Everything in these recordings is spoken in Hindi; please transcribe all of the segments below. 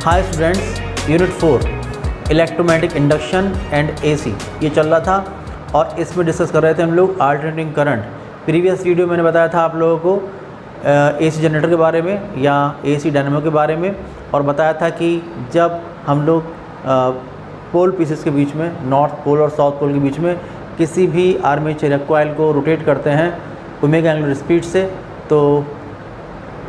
Hi students, unit 4 electromagnetic induction and AC ये चल रहा था और इसमें डिस्कस कर रहे थे हम लोग अल्टरनेटिंग करंट। प्रीवियस वीडियो मैंने बताया था आप लोगों को एसी जनरेटर के बारे में या एसी डायनेमो के बारे में, और बताया था कि जब हम लोग पोल पीसेस के बीच में, नॉर्थ पोल और साउथ पोल के बीच में किसी भी आर्मेचर या कॉइल को रोटेट करते हैं ओमेगा एंगुलर स्पीड से, तो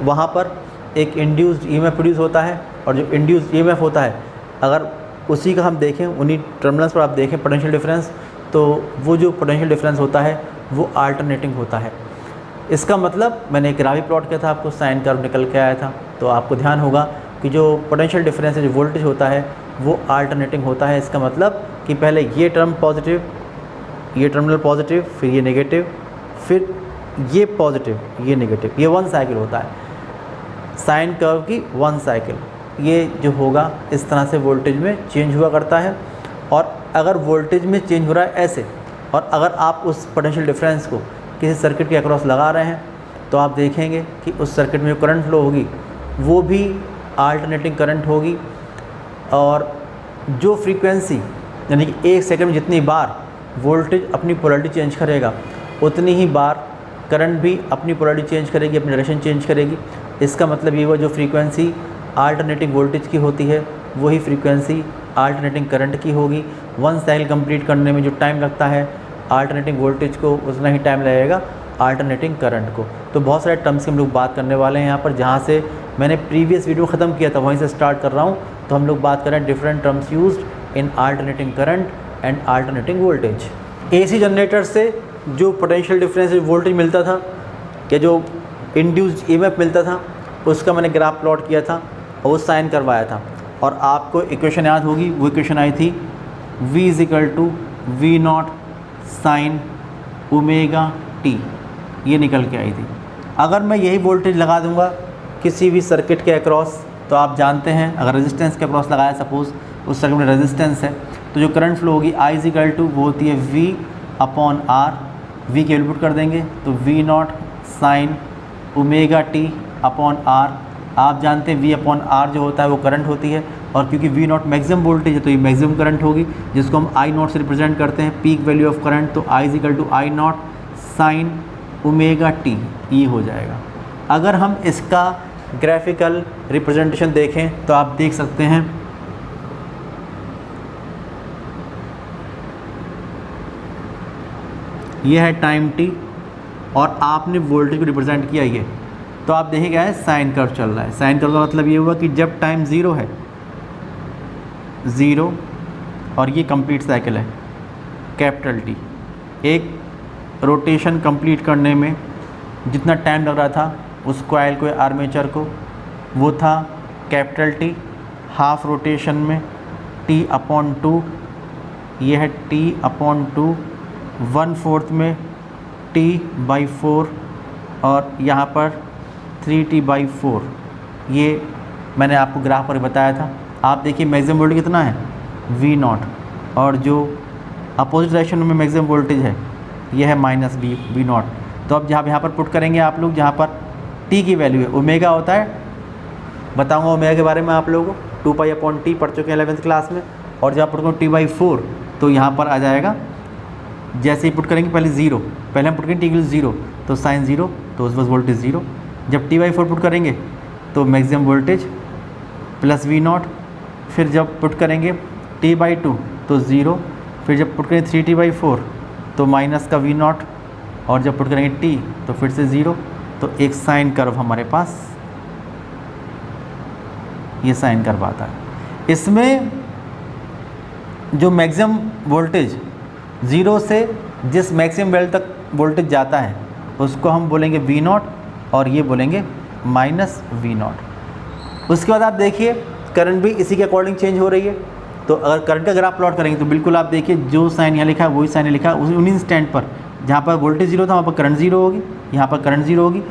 वहाँ पर एक इंड्यूस्ड ईएमएफ प्रोड्यूस होता है। और जो इंड्यूस्ड ईएमएफ होता है, अगर उसी का हम देखें, उन्हीं टर्मिनल्स पर आप देखें पोटेंशियल डिफरेंस, तो वो जो पोटेंशियल डिफरेंस होता है वो अल्टरनेटिंग होता है। इसका मतलब मैंने एक ग्राफिक प्लॉट किया था, आपको साइन कर्व निकल के आया था, तो आपको ध्यान होगा कि जो पोटेंशियल डिफरेंस है, जो वोल्टेज होता है वो अल्टरनेटिंग होता है। इसका मतलब कि पहले ये टर्म पॉजिटिव, ये टर्मिनल पॉजिटिव, फिर ये नेगेटिव, फिर ये पॉजिटिव, ये नेगेटिव, ये वन साइकिल होता है, साइन कर्व की वन साइकिल। ये जो होगा इस तरह से वोल्टेज में चेंज हुआ करता है। और अगर वोल्टेज में चेंज हो रहा है ऐसे, और अगर आप उस पोटेंशियल डिफरेंस को किसी सर्किट के अक्रॉस लगा रहे हैं, तो आप देखेंगे कि उस सर्किट में जो करंट फ्लो होगी वो भी अल्टरनेटिंग करंट होगी। और जो फ्रीक्वेंसी, यानी कि एक सेकंड में जितनी बार वोल्टेज अपनी पोलैरिटी चेंज करेगा, उतनी ही बार करंट भी अपनी पोलैरिटी चेंज करेगी, अपनी डायरेक्शन चेंज करेगी। इसका मतलब ये हुआ जो फ्रीक्वेंसी अल्टरनेटिंग वोल्टेज की होती है वही फ्रीक्वेंसी अल्टरनेटिंग करंट की होगी। वन साइकिल कंप्लीट करने में जो टाइम लगता है अल्टरनेटिंग वोल्टेज को, उतना ही टाइम लगेगा अल्टरनेटिंग करंट को। तो बहुत सारे टर्म्स की हम लोग बात करने वाले हैं यहाँ पर, जहाँ से मैंने प्रीवियस वीडियो ख़त्म किया था वहीं से स्टार्ट कर रहा हूँ। तो हम लोग बात कर रहे हैं different terms used in alternating current and alternating voltage. AC generator से जो पोटेंशियल डिफरेंस वोल्टेज मिलता था या जो इंड्यूस्ड ईएमएफ मिलता था, उसका मैंने ग्राफ प्लॉट किया था और वो साइन करवाया था। और आपको इक्वेशन याद होगी, वो इक्वेशन आई थी V = V0 sign omega T, ये निकल के आई थी। अगर मैं यही वोल्टेज लगा दूंगा किसी भी सर्किट के अक्रॉस, तो आप जानते हैं अगर रेजिस्टेंस के अक्रॉस लगाया, सपोज़ उस सर्किट में रेजिस्टेंस है, तो जो करंट फ्लो होगी I = वो होती है V/R। V की वैल्यू पुट कर देंगे तो V0 sign omega T upon R। आप जानते हैं V/R जो होता है वो करंट होती है, और क्योंकि V0 मैक्सिमम वोल्टेज है तो ये मैक्सिमम करंट होगी, जिसको हम I0 से रिप्रेजेंट करते हैं, पीक वैल्यू ऑफ करंट। तो I = I0 sign omega T, ये हो जाएगा। अगर हम इसका ग्राफिकल रिप्रेजेंटेशन देखें तो आप देख सकते हैं ये है टाइम t और आपने वोल्टेज को रिप्रेजेंट किया ये, तो आप देखिए क्या है, साइन कर्व चल रहा है। साइन कर्व का मतलब ये हुआ कि जब टाइम 0 है, 0 और ये कंप्लीट साइकिल है कैपिटल T, एक रोटेशन कंप्लीट करने में जितना टाइम लग रहा था उस कॉइल को, आर्मेचर को, वो था कैपिटल T। हाफ रोटेशन में T/2, ये है T/2, 1/4 में T/4 और यहाँ पर 3T/4। ये मैंने आपको ग्राफ पर बताया था। आप देखिए मैक्सिमम वोल्टेज कितना है, V0, और जो अपोजिट डायरेक्शन में मैक्सिमम वोल्टेज है ये है -V0। तो अब जहाँ यहाँ पर पुट करेंगे आप लोग, जहाँ पर T की वैल्यू है, ओमेगा होता है, बताऊँगा ओमेगा के बारे में आप लोगों को, 2π/T पढ़ चुके हैं 11th क्लास में। और जहाँ पुट करूँ T/4, तो यहाँ पर आ जाएगा, जैसे ही पुट करेंगे पहले 0, पहले हम पुट करेंगे T 0, तो साइन 0, तो उस वक्त वोल्टेज 0। जब T/4 पुट करेंगे तो मैक्सिमम वोल्टेज प्लस V0, फिर जब पुट करेंगे T/2 तो 0, फिर जब पुट करेंगे 3T/4 तो माइनस का V0, और जब पुट करेंगे T तो फिर से 0। तो एक साइन कर्व हमारे पास, ये साइन कर्व आता है। इसमें जो मैक्सिमम वोल्टेज 0 से जिस मैक्सिमम वैल्यू तक वोल्टेज जाता है उसको हम बोलेंगे V0 और ये बोलेंगे -V0। उसके बाद आप देखिए करंट भी इसी के अकॉर्डिंग चेंज हो रही है। तो अगर करंट का ग्राफ प्लॉट करेंगे तो बिल्कुल आप देखिए जो साइन यहाँ लिखा है वही साइन लिखा है, उन्हीं स्टैंड पर जहाँ पर वोल्टेज 0 था वहाँ पर करंट 0 होगी, यहाँ पर करंट 0 होगी।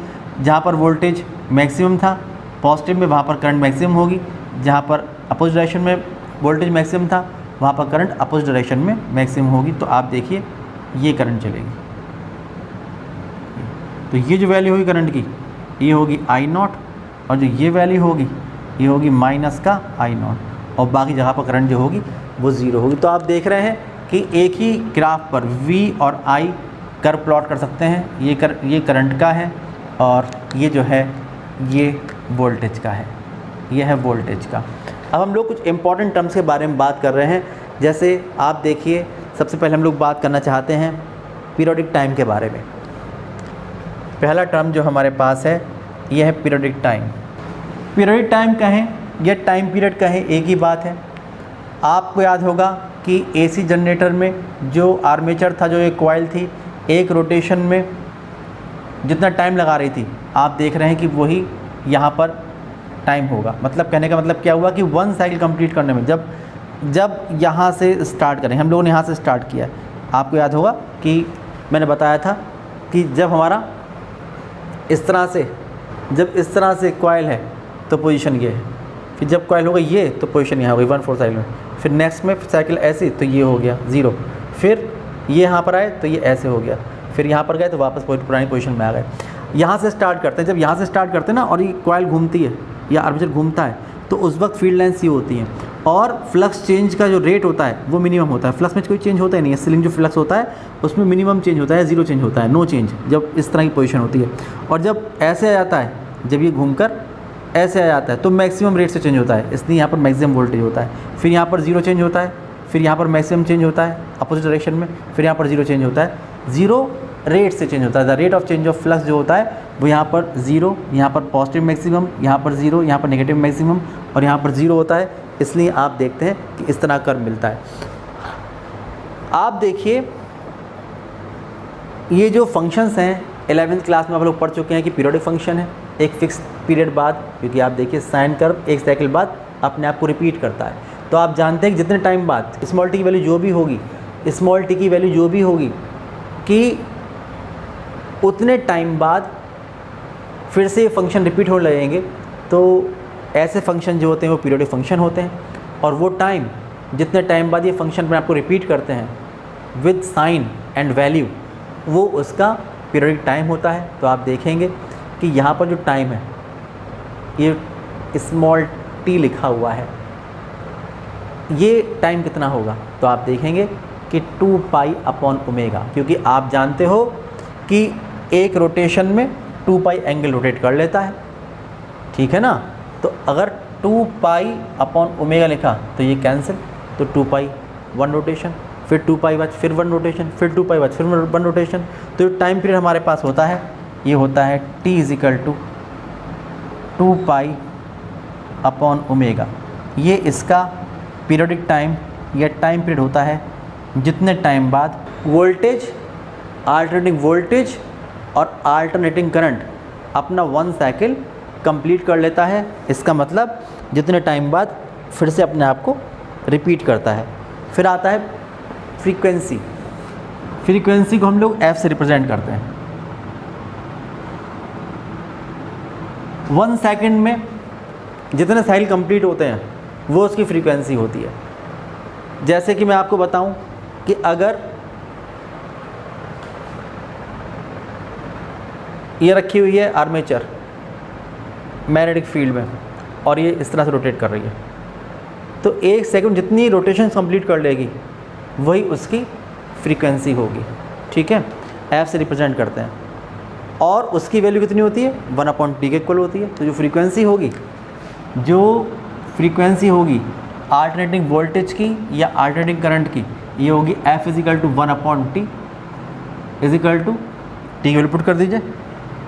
जहाँ पर वोल्टेज मैक्सिमम था पॉजिटिव में, वहाँ पर करंट मैक्सिमम होगी। जहाँ पर अपोजिट डायरेक्शन में वोल्टेज मैक्सिमम था वहाँ पर करंट अपोजिट डायरेक्शन में मैक्सिमम होगी। तो आप देखिए ये करंट चलेगी, तो ये जो वैल्यू होगी करंट की ये होगी I0, और जो ये वैल्यू होगी ये होगी माइनस का आई नॉट और बाकी जगह पर करंट जो होगी वो ज़ीरो होगी। तो आप देख रहे हैं कि एक ही ग्राफ पर V और I कर्व प्लॉट कर सकते हैं। ये करंट का है और ये जो है ये वोल्टेज का है, ये है वोल्टेज का। अब हम लोग कुछ इंपॉर्टेंट टर्म्स के बारे में बात कर रहे हैं। जैसे आप देखिए, सबसे पहले हम लोग बात करना चाहते हैं पीरियोडिक टाइम के बारे में। पहला टर्म जो हमारे पास है ये है पीरियोडिक टाइम। पीरियोडिक टाइम कहें या टाइम पीरियड कहें एक ही बात है। आपको याद होगा कि एसी जनरेटर में जो आर्मेचर था, जो एक कॉइल थी, एक रोटेशन में जितना टाइम लगा रही थी, आप देख रहे हैं कि वही यहाँ पर टाइम होगा। मतलब कहने का मतलब क्या हुआ कि वन साइकिल कंप्लीट करने में जब यहाँ से स्टार्ट करें, हम लोगों ने यहाँ से स्टार्ट किया है। आपको याद होगा कि मैंने बताया था कि जब हमारा इस तरह से कॉइल है तो पोजीशन ये है, फिर जब कॉइल होगा ये तो पोजीशन यहाँ होगी 1/4 साइकिल में, फिर नेक्स्ट में साइकिल ऐसी तो ये हो गया 0, फिर ये यहाँ पर आए तो ये ऐसे हो गया, फिर यहाँ पर गए तो वापस पुरानी पोजीशन में आ गए। यहाँ से स्टार्ट करते हैं, जब यहाँ से स्टार्ट करते हैं ना और ये कॉइल घूमती है या आर्मेचर घूमता है तो उस वक्त फील्ड लाइन्स ये होती हैं और फ्लक्स चेंज का जो रेट होता है वो मिनिमम होता है। फ्लक्स में कोई चेंज होता ही नहीं है, सीलिंग जो फ्लक्स होता है उसमें मिनिमम चेंज होता है, 0 चेंज होता है, नो चेंज जब इस तरह की पोजीशन होती है। और जब ऐसे आ जाता है, जब ये घूमकर ऐसे आ जाता है तो मैक्सिमम रेट से चेंज होता है, इसलिए यहाँ पर मैक्सिमम वोल्टेज होता है। फिर यहाँ पर 0 चेंज होता है, फिर यहाँ पर मैक्सिमम चेंज होता है अपोजिट डायरेक्शन में, फिर यहाँ पर 0 चेंज होता है। 0 रेट से चेंज होता है, the rate of change of flux जो होता है वो यहाँ पर 0, यहाँ पर पॉजिटिव मैक्सिमम, यहाँ पर 0, यहाँ पर नेगेटिव मैक्सिमम और यहाँ पर 0 होता है। इसलिए आप देखते हैं कि इस तरह कर्व मिलता है। आप देखिए ये जो फंक्शंस हैं 11th क्लास में आप लोग पढ़ चुके हैं कि पीरियोडिक फंक्शन है, एक फिक्स पीरियड बाद, क्योंकि आप देखिए साइन कर्व एक साइकिल बाद अपने आप को रिपीट करता है। तो आप जानते हैं कि जितने टाइम बाद स्मॉल टी की वैल्यू जो भी होगी, स्मॉल टी की वैल्यू जो भी होगी कि उतने टाइम बाद फिर से ये फंक्शन रिपीट होने लगेंगे। तो ऐसे फंक्शन जो होते हैं वो पीरियोडिक फंक्शन होते हैं और वो टाइम जितने टाइम बाद ये फंक्शन अपने आपको रिपीट करते हैं विद साइन एंड वैल्यू, वो उसका पीरियोडिक टाइम होता है। तो आप देखेंगे कि यहाँ पर जो टाइम है ये स्मॉल टी लिखा हुआ है, ये टाइम कितना होगा तो आप देखेंगे कि 2 पाई अपॉन ओमेगा, क्योंकि आप जानते हो कि एक रोटेशन में 2 पाई एंगल रोटेट कर लेता है, ठीक है ना। तो अगर 2 पाई अपॉन ओमेगा लिखा तो ये कैंसिल, तो 2 पाई 1 रोटेशन, फिर 2 पाई बाद फिर 1 रोटेशन, फिर 2 पाई बाद फिर 1 रोटेशन। तो जो टाइम पीरियड हमारे पास होता है ये होता है t = 2 पाई अपॉन ओमेगा। ये इसका पीरियोडिक टाइम या टाइम पीरियड होता है जितने टाइम बाद वोल्टेज, अल्टरनेटिंग वोल्टेज और अल्टरनेटिंग करंट अपना 1 साइकिल कंप्लीट कर लेता है। इसका मतलब जितने टाइम बाद फिर से अपने आप को रिपीट करता है। फिर आता है फ्रीक्वेंसी। फ्रीक्वेंसी को हम लोग f से रिप्रेजेंट करते हैं। 1 सेकंड में जितने साइकिल कंप्लीट होते हैं वो उसकी फ्रीक्वेंसी होती है। जैसे कि मैं आपको बताऊं कि अगर ये रखी हुई है आर्मेचर मैग्नेटिक फील्ड में और ये इस तरह से रोटेट कर रही है, तो 1 सेकंड जितनी रोटेशन कंप्लीट कर लेगी वही उसकी फ्रीक्वेंसी होगी, ठीक है। f से रिप्रेजेंट करते हैं और उसकी वैल्यू कितनी होती है 1/t के इक्वल होती है। तो जो फ्रीक्वेंसी होगी अल्टरनेटिंग वोल्टेज की या अल्टरनेटिंग करंट की, ये होगी f = 1/t = t की वैल्यू पुट कर दीजिए,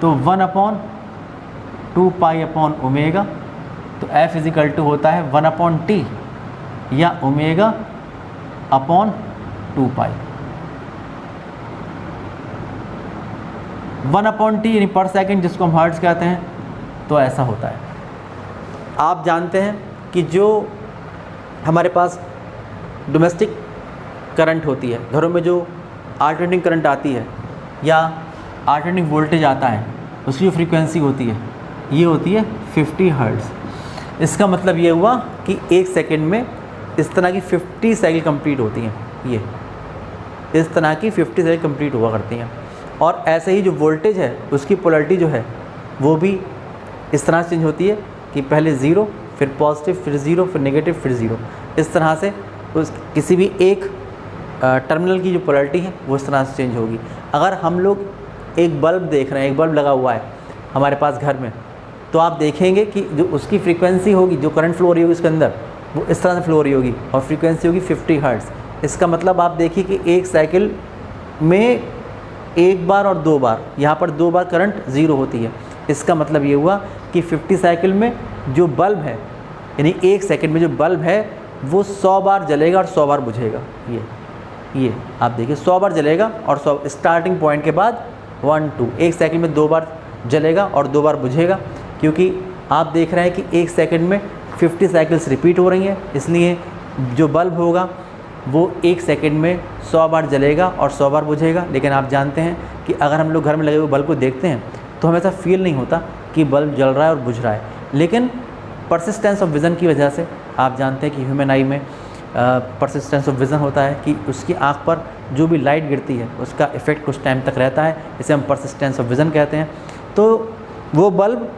तो 1/2 पाई अपॉन ओमेगा। तो f = होता है 1/t या ओमेगा अपॉन 2 पाई। 1/t यानी पर सेकंड, जिसको हम हर्ट्ज़ कहते हैं, तो ऐसा होता है। आप जानते हैं कि जो हमारे पास डोमेस्टिक करंट होती है, घरों में जो अल्टरनेटिंग करंट आती है या अल्टरनेटिंग वोल्टेज आता है, उसकी जो फ्रीक्वेंसी होती है ये होती है 50 हर्ट्ज़। इसका मतलब ये हुआ कि 1 सेकंड में इस तरह की 50 साइकिल कंप्लीट होती हैं, ये इस तरह की 50 साइकिल कंप्लीट हुआ करती हैं। और ऐसे ही जो वोल्टेज है उसकी पोलैरिटी जो है वो भी इस तरह से चेंज होती है कि पहले 0 फिर पॉजिटिव, फिर ज़ीरो, फिर नेगेटिव, फिर ज़ीरो। इस तरह से उस किसी भी एक टर्मिनल की जो पोलैरिटी है वो इस तरह से चेंज होगी। अगर हम लोग एक बल्ब देख रहे हैं, एक बल्ब लगा हुआ है हमारे पास घर में, तो आप देखेंगे कि जो उसकी फ्रीक्वेंसी होगी, जो करंट फ्लो हो रही होगी उसके अंदर, वो इस तरह से फ्लो हो रही होगी और फ्रीक्वेंसी होगी 50 हर्ट्ज़। इसका मतलब आप देखिए कि एक साइकिल में एक बार और दो बार, यहाँ पर दो बार करंट ज़ीरो होती है। इसका मतलब ये हुआ कि 50 साइकिल में जो बल्ब है, यानी एक सेकंड में जो बल्ब है वो 100 बार जलेगा और 100 बार बुझेगा। ये आप देखिए 100 बार जलेगा और 100 स्टार्टिंग पॉइंट के बाद 1 2, एक सेकंड में 2 बार जलेगा और 2 बार बुझेगा, क्योंकि आप देख रहे हैं कि एक सेकंड में 50 साइकिल्स रिपीट हो रही हैं, इसलिए जो बल्ब होगा वो एक सेकंड में 100 बार जलेगा और 100 बार बुझेगा। लेकिन आप जानते हैं कि अगर हम लोग घर में लगे हुए बल्ब को देखते हैं तो हमें ऐसा फील नहीं होता कि बल्ब जल रहा है और बुझ रहा है। लेकिन परसिस्टेंस ऑफ विज़न की वजह से आप जानते हैं कि ह्यूमन आई में परसिस्टेंस ऑफ विज़न होता है कि उसकी आँख पर जो भी लाइट गिरती है उसका इफ़ेक्ट कुछ टाइम तक रहता है, इसे हम परसिस्टेंस ऑफ विज़न कहते हैं। तो वो बल्ब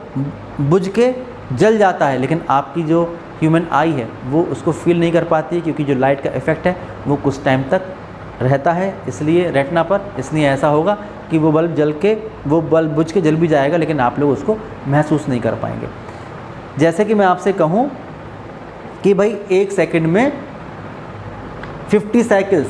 बुझ के जल जाता है, लेकिन आपकी जो ह्यूमन आई है वो उसको फील नहीं कर पाती, क्योंकि जो लाइट का इफ़ेक्ट है वो कुछ टाइम तक रहता है। इसलिए रेटिना पर इसलिए ऐसा होगा कि वो बल्ब बुझ के जल भी जाएगा, लेकिन आप लोग उसको महसूस नहीं कर पाएंगे। जैसे कि मैं आपसे कहूँ कि भाई एक सेकंड में 50 साइकिल्स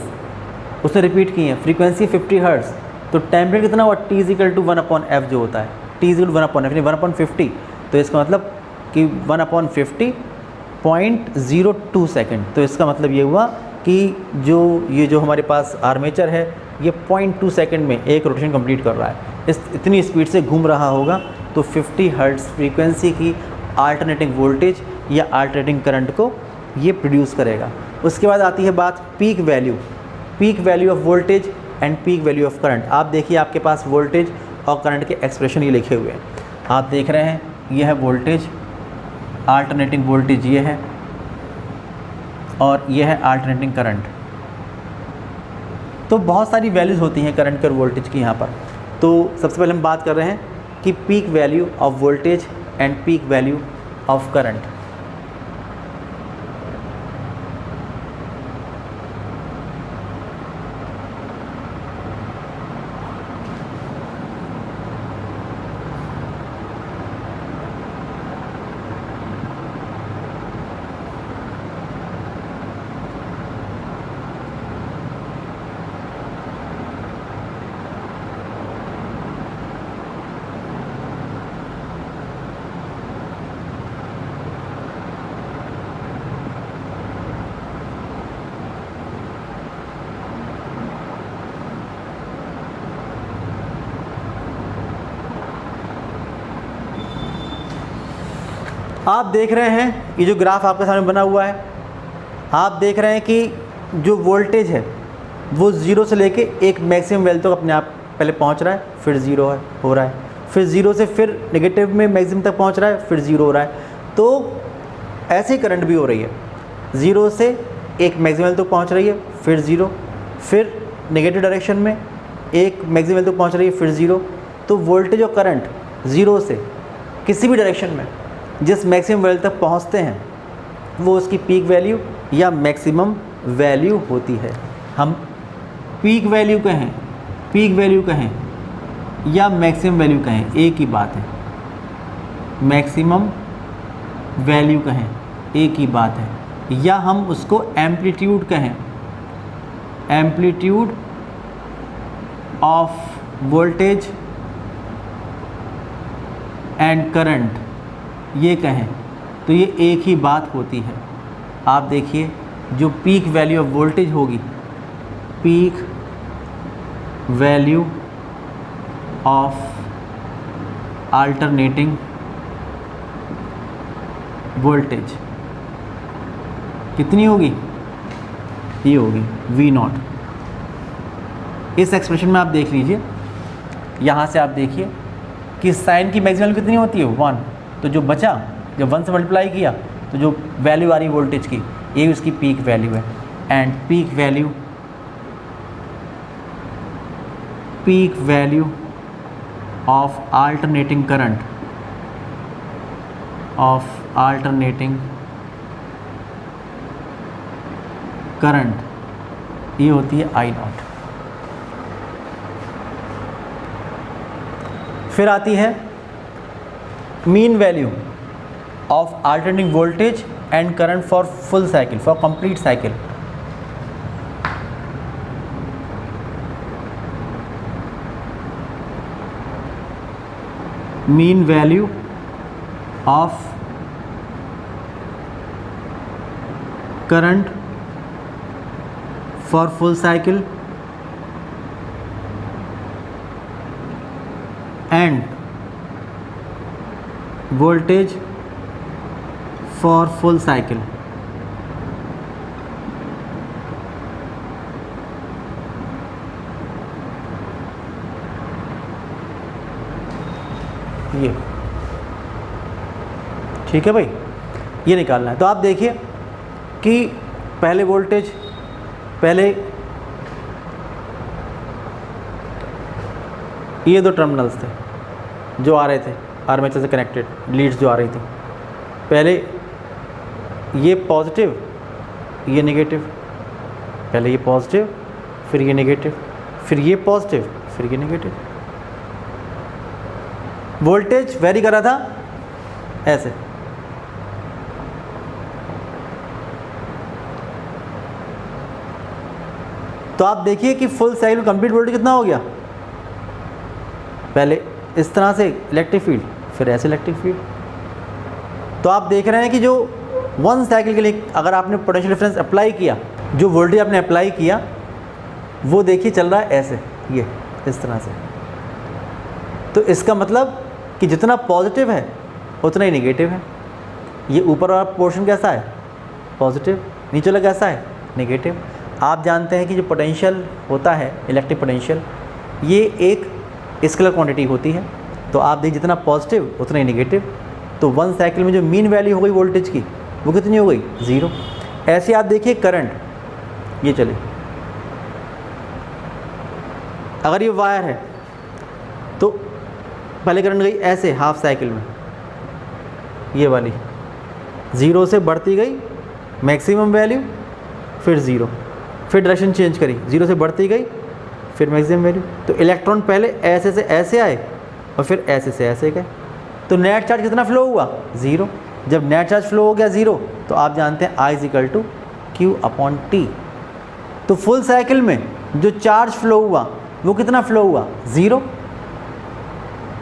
उसने रिपीट की हैं, फ्रीक्वेंसी 50 हर्ट्ज़, तो टेम्परेचर कितना हुआ, T = 1/f जो होता है, T = 1/f यानी 1/50। तो इसका मतलब कि 1/50.02 सेकंड। तो इसका मतलब ये हुआ कि जो हमारे पास आर्मेचर है ये 0.2 सेकंड में एक रोटेशन कंप्लीट कर रहा है, इतनी स्पीड से घूम रहा होगा। तो 50 हर्ट्ज़ फ्रीक्वेंसी की अल्टरनेटिंग वोल्टेज या अल्टरनेटिंग करंट को ये प्रोड्यूस करेगा। उसके बाद आती है बात peak value of voltage and peak value of current. आप देखिए आपके पास वोल्टेज और करंट के एक्सप्रेशन ये लिखे हुए हैं, आप देख रहे हैं, ये है वोल्टेज, अल्टरनेटिंग वोल्टेज ये है, और ये है अल्टरनेटिंग करंट। तो बहुत सारी वैल्यूज़ होती हैं करंट और वोल्टेज की यहाँ पर। तो सबसे पहले हम बात कर रहे हैं कि peak value of voltage and peak value of current. आप देख रहे हैं ये जो ग्राफ आपके सामने बना हुआ है, आप देख रहे हैं कि जो वोल्टेज है वो ज़ीरो से लेके एक मैक्सिमम वैल्यू तक अपने आप पहले पहुंच रहा है, फिर ज़ीरो हो रहा है, फिर ज़ीरो से फिर नेगेटिव में मैक्सिमम तक पहुंच रहा है, फिर ज़ीरो हो रहा है। तो ऐसे ही करंट भी हो रही है, ज़ीरो से एक मैक्सिमम वैल्यू तक पहुँच रही है, फिर ज़ीरो, फिर नेगेटिव डायरेक्शन में एक मैक्सिमम वैल्यू तक पहुँच रही है, फिर ज़ीरो। तो वोल्टेज और करंट ज़ीरो से किसी भी डायरेक्शन में जिस मैक्सिमम वैल्यू तक पहुंचते हैं वो उसकी पीक वैल्यू या मैक्सिमम वैल्यू होती है। हम पीक वैल्यू कहें या मैक्सिमम वैल्यू कहें, एक ही बात है। मैक्सिमम वैल्यू कहें, एक ही बात है। या हम उसको एम्पलीट्यूड कहें, amplitude of voltage and current ये कहें, तो ये एक ही बात होती है। आप देखिए जो पीक वैल्यू ऑफ वोल्टेज होगी, peak value of alternating voltage कितनी होगी, ये होगी V0। इस एक्सप्रेशन में आप देख लीजिए, यहाँ से आप देखिए कि साइन की मैक्सिमम कितनी होती है, 1। तो जो बचा, जब 1 से मल्टीप्लाई किया तो जो वैल्यू आ रही वोल्टेज की, ये उसकी पीक वैल्यू है। And peak value of alternating current alternating current, ये होती है I नॉट। फिर आती है mean value of alternating voltage and current for full cycle, for complete cycle. Mean value of current for full cycle end voltage for full cycle. ये ठीक है भाई, ये निकालना है। तो आप देखिए कि पहले वोल्टेज, पहले ये दो टर्मिनल्स थे जो आ रहे थे आर्मेचर से कनेक्टेड, लीड्स जो आ रही थी, पहले ये पॉजिटिव ये नेगेटिव, पहले ये पॉजिटिव फिर ये नेगेटिव, फिर ये पॉजिटिव फिर ये नेगेटिव। वोल्टेज वेरी कर रहा था ऐसे, तो आप देखिए कि फुल साइकिल कंप्लीट वोल्टेज कितना हो गया। पहले इस तरह से इलेक्ट्रिक फील्ड, फिर ऐसे इलेक्ट्रिक फील्ड। तो आप देख रहे हैं कि जो वन साइकिल के लिए अगर आपने पोटेंशियल डिफरेंस अप्लाई किया, जो वोल्टेज आपने अप्लाई किया वो देखिए चल रहा है ऐसे, ये इस तरह से। तो इसका मतलब कि जितना पॉजिटिव है उतना ही नेगेटिव है। ये ऊपर वाला पोर्शन कैसा है, पॉजिटिव, नीचे वाला कैसा है, नेगेटिव। आप जानते हैं कि जो पोटेंशियल होता है, इलेक्ट्रिक पोटेंशियल, ये एक स्केलर क्वांटिटी होती है। तो आप देखिए जितना पॉजिटिव उतना ही नेगेटिव। तो वन साइकिल में जो मीन वैल्यू हो गई वोल्टेज की वो कितनी हो गई, 0। ऐसे आप देखिए करंट, ये चले, अगर ये वायर है तो पहले करंट गई ऐसे हाफ साइकिल में, ये वाली 0 से बढ़ती गई मैक्सिमम वैल्यू, फिर 0, फिर डायरेक्शन चेंज करी, 0 से बढ़ती गई फिर मैक्सिमम वैल्यू। तो इलेक्ट्रॉन पहले ऐसे से ऐसे आए और फिर ऐसे से ऐसे गए। तो नेट चार्ज कितना फ्लो हुआ, 0। जब नेट चार्ज फ्लो हो गया 0 तो आप जानते हैं I = Q/T। तो फुल साइकिल में जो चार्ज फ्लो हुआ वो कितना फ्लो हुआ, 0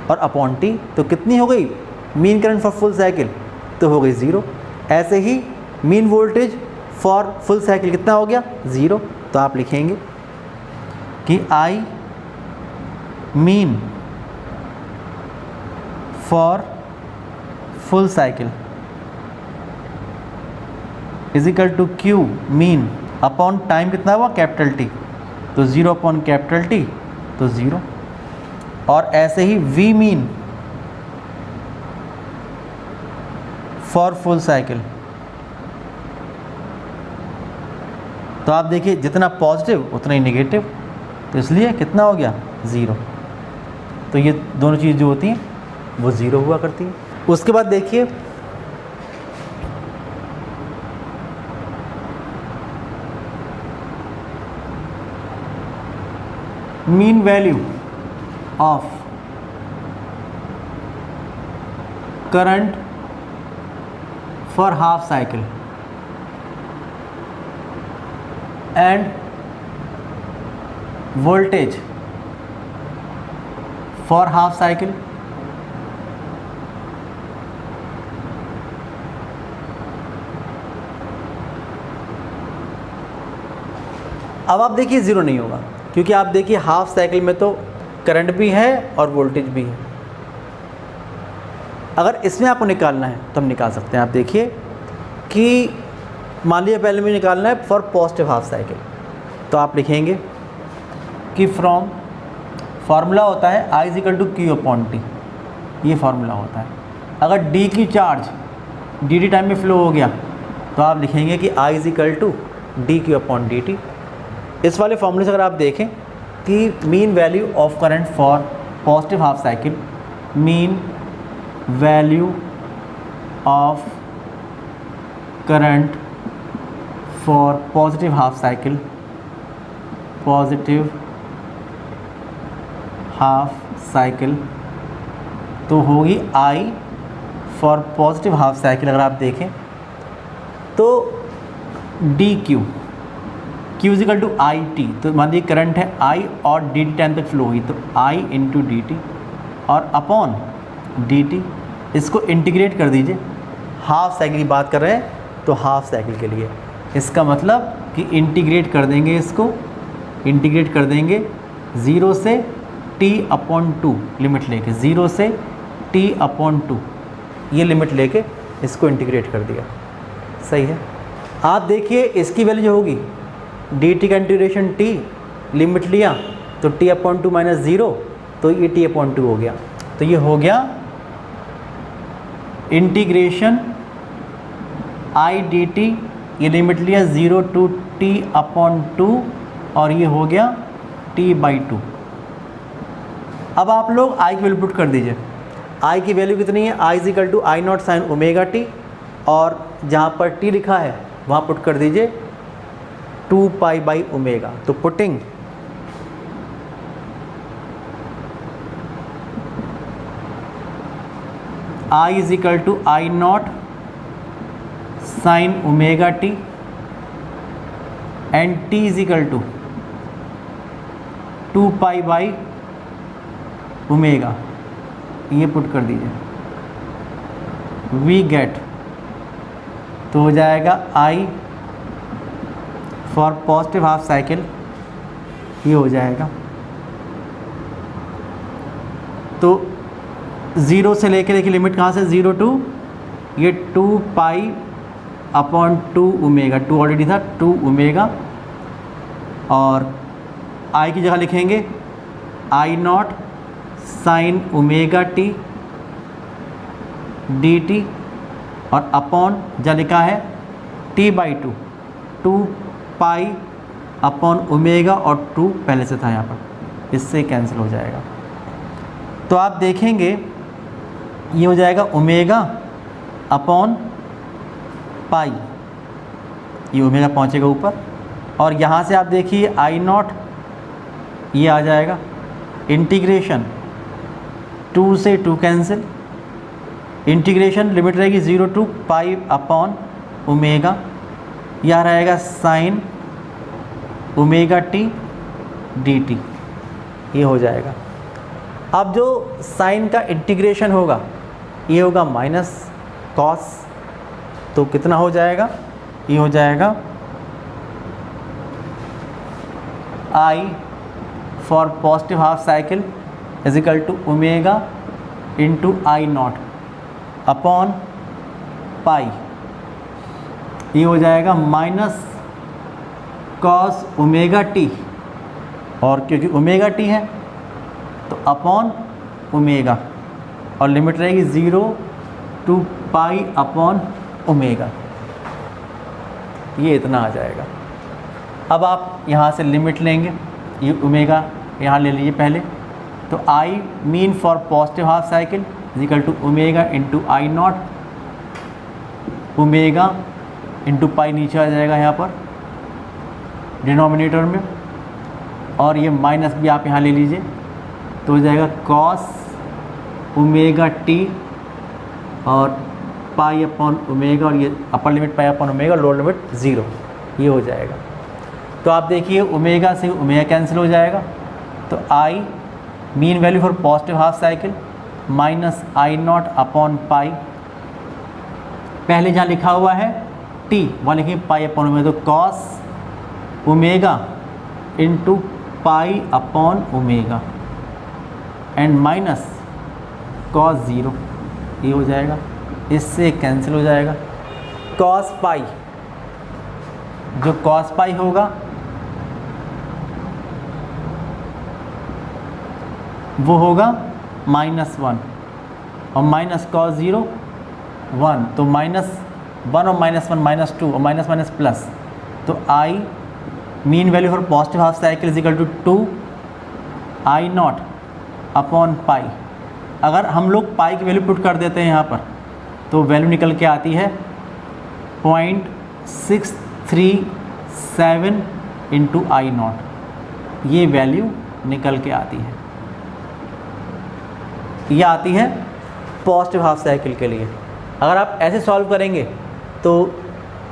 और अपॉन T। तो कितनी हो गई mean current for full cycle, तो हो गई 0। ऐसे ही mean voltage for full cycle कितना हो गया, 0। तो आप लिखेंगे कि I mean for full cycle = Q mean upon time कितना हुआ, T। तो 0/T तो 0। और ऐसे ही V mean for full cycle, तो आप देखिए जितना पॉजिटिव उतना ही नेगेटिव, तो इसलिए कितना हो गया, 0। तो ये दोनों चीज़ जो होती हैं वो 0 हुआ करती है। उसके बाद देखिए mean value of current for half cycle end voltage for half cycle. अब आप देखिए 0 नहीं होगा, क्योंकि आप देखिए हाफ साइकिल में तो करंट भी है और वोल्टेज भी है। अगर इसमें आपको निकालना है तो हम निकाल सकते हैं। आप देखिए कि मान लीजिए पहले में निकालना है फॉर पॉजिटिव हाफ साइकिल, तो आप लिखेंगे कि फ्रॉम, फार्मूला होता है I = Q/T, ये फार्मूला होता है। अगर D की चार्ज dt टाइम में फ्लो हो गया तो आप लिखेंगे कि I = dQ/dt। इस वाले फार्मूले से अगर आप देखें कि mean value of current for positive half cycle, mean value of current for positive half cycle, positive half cycle, तो होगी I for positive half cycle. अगर आप देखें तो D Q, Q is equal to I T, तो मान लीजिए करंट है I और डी टी टाइम तक फ्लो हुई, तो I इंटू डी टी और अपॉन डी टी, इसको इंटीग्रेट कर दीजिए। हाफ साइकिल की बात कर रहे हैं तो हाफ साइकिल के लिए इसका मतलब कि इंटीग्रेट कर देंगे, इसको इंटीग्रेट कर देंगे 0 से t/2 लिमिट लेके, 0 से t/2 ये लिमिट लेके इसको इंटीग्रेट कर दिया। सही है। आप देखिए इसकी वैल्यू जो होगी डी टी का इंटीग्रेशन t लिमिट लिया तो t/2 माइनस 0, तो ये t/2 हो गया। तो ये हो गया इंटीग्रेशन आई डी टी, ये लिमिट लिया 0 to t/2 और ये हो गया t/2। अब आप लोग I की वैल्यू पुट कर दीजिए। I की वैल्यू कितनी है? I is equal to I not sine omega T, और जहाँ पर t लिखा है वहाँ पुट कर दीजिए 2 पाई बाई ओमेगा। तो putting I is equal to I not sine omega T and t is equal to 2 pi by omega, ये पुट कर दीजिए। वी गेट, तो हो जाएगा I for positive half cycle, ये हो जाएगा। तो 0 से लेकर देखिए लिमिट कहाँ से, 0 टू ये 2 पाई/2 ओमेगा, 2 ऑलरेडी था, 2 ओमेगा, और I की जगह लिखेंगे I not sine omega t d T, और अपॉन जहाँ लिखा है t/2, 2 पाई/ओमेगा, और 2 पहले से था यहाँ पर, इससे कैंसिल हो जाएगा। तो आप देखेंगे ये हो जाएगा ओमेगा अपॉन पाई, ये ओमेगा पहुँचेगा ऊपर, और यहाँ से आप देखिए आई नॉट ये आ जाएगा, इंटीग्रेशन 2 से 2 कैंसिल, इंटीग्रेशन लिमिट रहेगी 0 टू पाई/ओमेगा, यह रहेगा sign omega t d T, ये हो जाएगा। अब जो साइन का इंटीग्रेशन होगा ये होगा माइनस कॉस, तो कितना हो जाएगा, ये हो जाएगा I for positive half cycle is equal to omega into I naught upon pi, ये हो जाएगा माइनस कॉस ओमेगा टी, और क्योंकि ओमेगा टी है तो अपॉन ओमेगा, और लिमिट रहेगी 0 टू पाई/ओमेगा, ये इतना आ जाएगा। अब आप यहाँ से लिमिट लेंगे, ये ओमेगा यहाँ ले लीजिए पहले, तो I mean for positive half cycle is equal to omega into I naught, omega into pi नीचे आ जाएगा यहाँ पर डिनोमिनेटर में, और ये माइनस भी आप यहाँ ले लीजिए, तो हो जाएगा कॉस ओमेगा टी और पाई/ओमेगा, और ये अपर लिमिट पाई/ओमेगा, लोअर लिमिट 0, ये हो जाएगा। तो आप देखिए ओमेगा से ओमेगा कैंसिल हो जाएगा, तो I mean value for positive half cycle minus I naught upon पाई, पहले जहाँ लिखा हुआ है t वहाँ लिखिए पाई/ओमेगा, तो cos omega into pi omega and minus cos 0, ये हो जाएगा, इससे कैंसिल हो जाएगा। कॉस पाई, जो कॉस पाई होगा वो होगा -1, और माइनस कॉस 0 1, तो -1 और -1 -2, और माइनस माइनस प्लस, तो I mean value for positive half cycle is equal to 2 I naught upon pi. अगर हम लोग पाई की वैल्यू पुट कर देते हैं यहाँ पर, तो वैल्यू निकल के आती है 0.637 इंटू I0, ये वैल्यू निकल के आती है। ये आती है पॉजिटिव हाफ साइकिल के लिए। अगर आप ऐसे सॉल्व करेंगे तो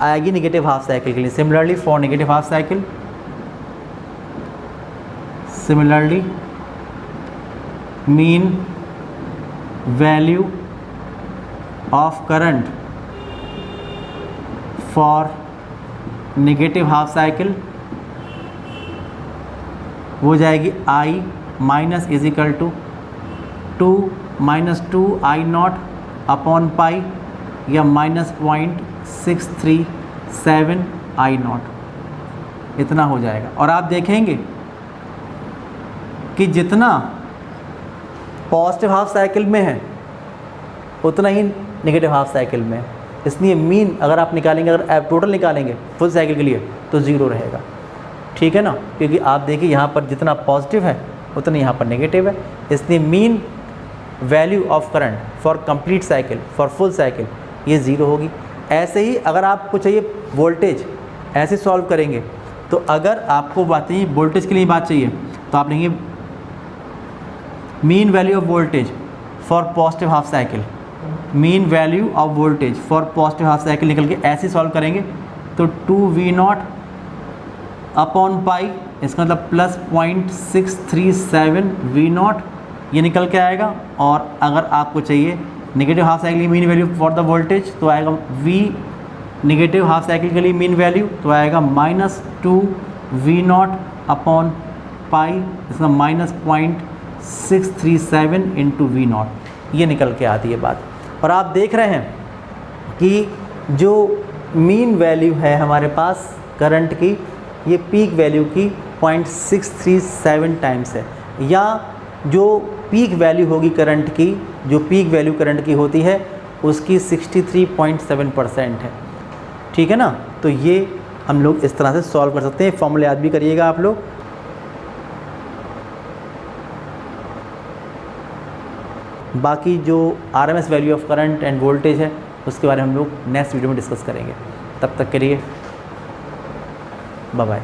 आएगी नेगेटिव हाफ साइकिल के लिए। Similarly for negative half cycle, similarly mean value of current for negative half cycle वो जाएगी I minus is equal to 2 minus 2 I0 upon pi या माइनस 0.637 I0, इतना हो जाएगा। और आप देखेंगे कि जितना पॉजिटिव हाफ साइकिल में है उतना ही नेगेटिव हाफ साइकिल में है, इसलिए मीन अगर आप निकालेंगे, अगर आप टोटल निकालेंगे फुल साइकिल के लिए तो ज़ीरो रहेगा। ठीक है ना, क्योंकि आप देखिए यहाँ पर जितना पॉजिटिव है उतना यहाँ पर नेगेटिव है, इसलिए mean value of current for complete cycle, for full cycle, ये ज़ीरो होगी। ऐसे ही अगर आपको चाहिए वोल्टेज, ऐसे सॉल्व करेंगे तो अगर आपको बात चाहिए वोल्टेज के लिए बात चाहिए तो आप लेंगे mean value of voltage for positive half cycle, mean value of voltage for positive half cycle निकल के ऐसे सॉल्व करेंगे तो 2V0 अपॉन पाई, इसका मतलब प्लस 0.637 V0 ये निकल के आएगा। और अगर आपको चाहिए नेगेटिव हाफ साइकिल की mean value for the voltage तो आएगा V नेगेटिव हाफ साइकिल के लिए मीन वैल्यू तो आएगा माइनस 2V0 अपॉन पाई, इसका माइनस 0.637 इंटू V0, ये निकल के आती है बात। और आप देख रहे हैं कि जो मीन वैल्यू है हमारे पास करंट की, ये पीक वैल्यू की 0.637 टाइम्स है, या जो पीक वैल्यू होगी करंट की, जो पीक वैल्यू करंट की होती है उसकी 63.7% है। ठीक है ना, तो ये हम लोग इस तरह से सॉल्व कर सकते हैं। फॉर्मूले याद भी करिएगा आप लोग। बाकी जो RMS value of current end voltage है उसके बारे में हम लोग नेक्स्ट वीडियो में डिस्कस करेंगे। तब तक के लिए बाय बाय।